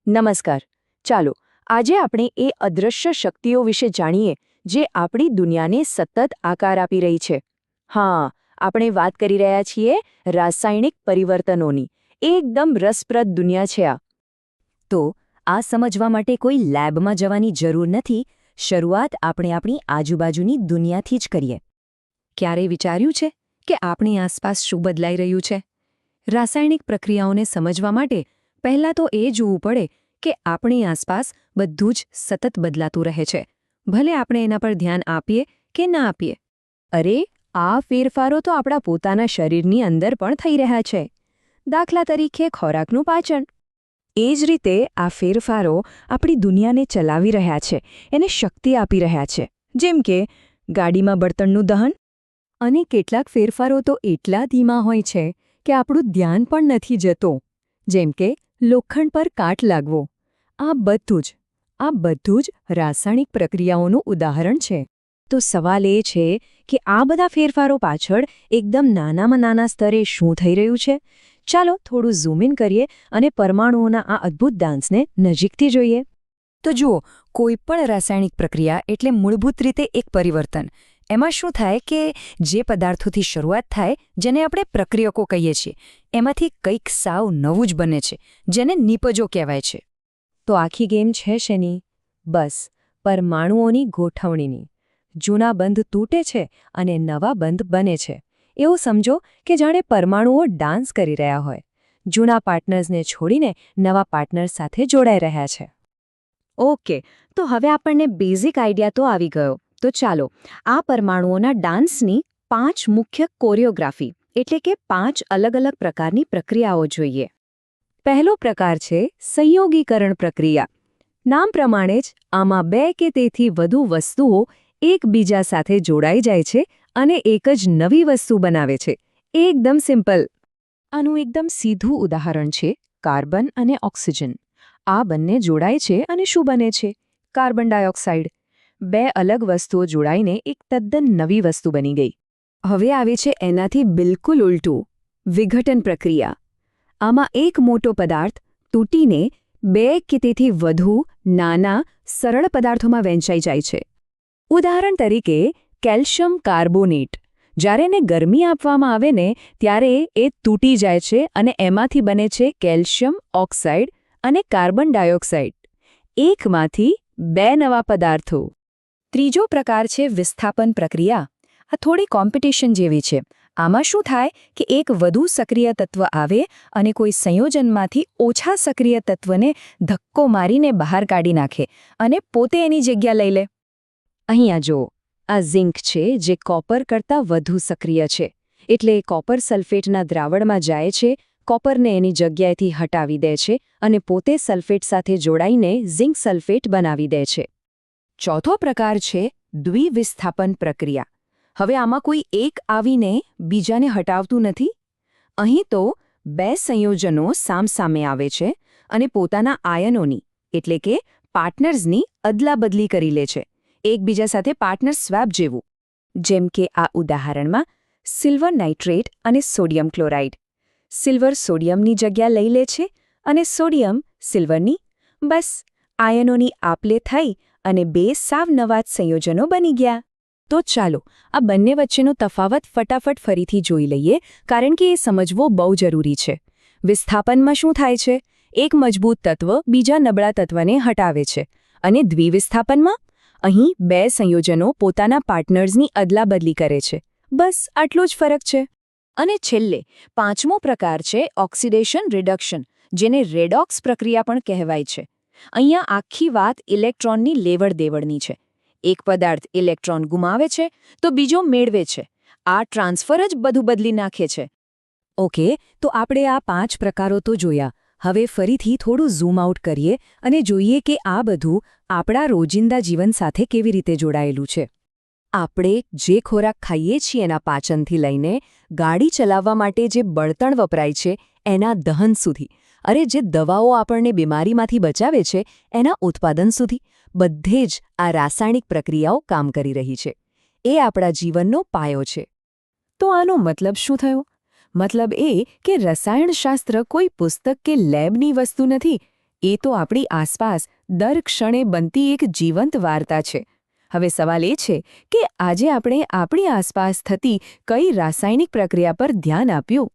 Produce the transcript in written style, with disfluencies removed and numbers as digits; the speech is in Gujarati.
નમસ્કાર. ચાલો આજે આપણે એ અદૃશ્ય શક્તિઓ વિશે જાણીએ જે આપણી દુનિયાને સતત આકાર આપી રહી છે. હા, આપણે વાત કરી રહ્યા છીએ રાસાયણિક પરિવર્તનોની. એકદમ રસપ્રદ દુનિયા છે આ. તો આ સમજવા માટે કોઈ લેબમાં જવાની જરૂર નથી. શરૂઆત આપણે આપણી આજુબાજુની દુનિયાથી જ કરીએ. ક્યારેય વિચાર્યું છે કે આપણી આસપાસ શું બદલાઈ રહ્યું છે? રાસાયણિક પ્રક્રિયાઓને સમજવા માટે પહેલાં તો એ જોવું પડે કે આપણી આસપાસ બધું જ સતત બદલાતું રહે છે, ભલે આપણે એના પર ધ્યાન આપીએ કે ના આપીએ. અરે, આ ફેરફારો તો આપણા પોતાના શરીરની અંદર પણ થઈ રહ્યા છે. દાખલા તરીકે ખોરાકનું પાચન. એ જ રીતે આ ફેરફારો આપણી દુનિયાને ચલાવી રહ્યા છે, એને શક્તિ આપી રહ્યા છે. જેમ કે ગાડીમાં બળતણનું દહન. અને કેટલાક ફેરફારો તો એટલા ધીમા હોય છે કે આપણું ધ્યાન પણ નથી જતું, જેમ કે લોખંડ પર કાટ લાગવો. આ બધું જ રાસાયણિક પ્રક્રિયાઓનું ઉદાહરણ છે. તો સવાલ એ છે કે આ બધા ફેરફારો પાછળ એકદમ નાનામાં નાના સ્તરે શું થઈ રહ્યું છે? ચાલો થોડું ઝૂમ ઇન કરીએ અને પરમાણુઓના આ અદ્ભુત ડાન્સને નજીકથી જોઈએ. તો જુઓ, કોઈપણ રાસાયણિક પ્રક્રિયા એટલે મૂળભૂત રીતે એક પરિવર્તન. એમાં શું થાય કે જે પદાર્થોથી શરૂઆત થાય, જેને આપણે પ્રક્રિયકો કહીએ છીએ, એમાંથી કંઈક સાવ નવું જ બને છે, જેને નિપજો કહેવાય છે. તો આખી ગેમ છે શેની? બસ પરમાણુઓની ગોઠવણીની. જૂના બંધ તૂટે છે અને નવા બંધ બને છે. એવું સમજો કે જાણે પરમાણુઓ ડાન્સ કરી રહ્યા હોય. જૂના પાર્ટનર્સને છોડીને નવા પાર્ટનર્સ સાથે જોડાઈ રહ્યા છે. ઓકે, તો હવે આપણને બેઝિક આઈડિયા તો આવી ગયો. તો ચાલો આ પરમાણુઓના ડાન્સની 5 મુખ્ય કોરિયોગ્રાફી એટલે કે 5 અલગ અલગ પ્રકારની પ્રક્રિયાઓ જોઈએ. પહેલો પ્રકાર છે સંયોગીકરણ પ્રક્રિયા. નામ પ્રમાણે જ આમાં 2 કે તેથી વધુ વસ્તુઓ એકબીજા સાથે જોડાઈ જાય છે અને એક જ નવી વસ્તુ બનાવે છે. એકદમ સિમ્પલ. આનું એકદમ સીધું ઉદાહરણ છે કાર્બન અને ઓક્સિજન. આ બંને જોડાય છે અને શું બને છે? Carbon dioxide. 2 અલગ વસ્તુઓ જોડાઈને એક તદ્દન નવી વસ્તુ બની ગઈ. હવે આવે છે એનાથી બિલકુલ ઉલટું, વિઘટન પ્રક્રિયા. આમાં એક મોટો પદાર્થ તૂટીને 2 કે તેથી વધુ નાના સરળ પદાર્થોમાં વહેંચાઈ જાય છે. ઉદાહરણ તરીકે કેલ્શિયમ કાર્બોનેટ. જ્યારે એને ગરમી આપવામાં આવે ને ત્યારે એ તૂટી જાય છે અને એમાંથી બને છે કેલ્શિયમ ઓક્સાઇડ અને કાર્બન ડાયોક્સાઇડ. એકમાંથી 2 નવા પદાર્થો. ત્રીજો પ્રકાર છે વિસ્થાપન પ્રક્રિયા. આ થોડી કોમ્પિટિશન જેવી છે. આમાં શું થાય કે એક વધુ સક્રિય તત્વ આવે અને કોઈ સંયોજનમાંથી ઓછા સક્રિય તત્વને ધક્કો મારીને બહાર કાઢી નાખે અને પોતે એની જગ્યા લઈ લે. અહીંયા જો, આ ઝિંક છે જે કોપર કરતાં વધુ સક્રિય છે. એટલે કોપર સલ્ફેટના દ્રાવણમાં જાય છે, કોપરને એની જગ્યાએથી હટાવી દે છે અને પોતે સલ્ફેટ સાથે જોડાઈને ઝિંક સલ્ફેટ બનાવી દે છે. ચોથો પ્રકાર છે દ્વિવિસ્થાપન પ્રક્રિયા. હવે આમાં કોઈ એક આવીને બીજાને હટાવતું નથી. અહીં તો 2 સંયોજનો સામસામે આવે છે અને પોતાના આયનોની એટલે કે પાર્ટનર્સની અદલાબદલી કરી લે છે. એકબીજા સાથે પાર્ટનર સ્વેપ જેવું. જેમ કે આ ઉદાહરણમાં સિલ્વર નાઇટ્રેટ અને સોડિયમ ક્લોરાઇડ. સિલ્વર સોડિયમની જગ્યા લઈ લે છે અને સોડિયમ સિલ્વરની. બસ આયનોની આપ-લે થઈ અને 2 સાવ નવા જ સંયોજનો બની ગયા. તો ચાલો આ બંને વચ્ચેનો તફાવત ફટાફટ ફરીથી જોઈ લઈએ, કારણ કે એ સમજવો બહુ જરૂરી છે. વિસ્થાપનમાં શું થાય છે? એક મજબૂત તત્વ બીજા નબળા તત્વને હટાવે છે. અને દ્વિવિસ્થાપનમાં અહીં 2 સંયોજનો પોતાના પાર્ટનર્સની અદલાબદલી કરે છે. બસ આટલો જ ફરક છે. અને છેલ્લે 5મો પ્રકાર છે ઓક્સિડેશન રિડક્શન, જેને રેડોક્સ પ્રક્રિયા પણ કહેવાય છે. અહીંયા આખી વાત ઇલેક્ટ્રોનની લેવડ-દેવડની છે. એક પદાર્થ ઇલેક્ટ્રોન ગુમાવે છે તો બીજો મેળવે છે. આ ટ્રાન્સફર જ બધું બદલી નાખે છે. ઓકે, તો આપણે આ 5 પ્રકારો તો જોયા. હવે ફરીથી થોડું ઝૂમ આઉટ કરીએ અને જોઈએ કે આ બધું આપણા રોજિંદા જીવન સાથે કેવી રીતે જોડાયેલું છે. આપણે જે ખોરાક ખાઈએ છીએ એના પાચનથી લઈને ગાડી ચલાવવા માટે જે બળતણ વપરાય છે એના દહન સુધી, અરે જે દવાઓ આપણને બીમારીમાંથી બચાવે છે એના ઉત્પાદન સુધી, બધે જ આ રાસાયણિક પ્રક્રિયાઓ કામ કરી રહી છે. એ આપણા જીવનનો પાયો છે. તો આનો મતલબ શું થયો? મતલબ એ કે રસાયણશાસ્ત્ર કોઈ પુસ્તક કે લેબની વસ્તુ નથી. એ તો આપણી આસપાસ દર ક્ષણે બનતી એક જીવંત વાર્તા છે. હવે સવાલ એ છે કે આજે આપણે આપણી આસપાસ થતી કઈ રાસાયણિક પ્રક્રિયા પર ધ્યાન આપ્યું?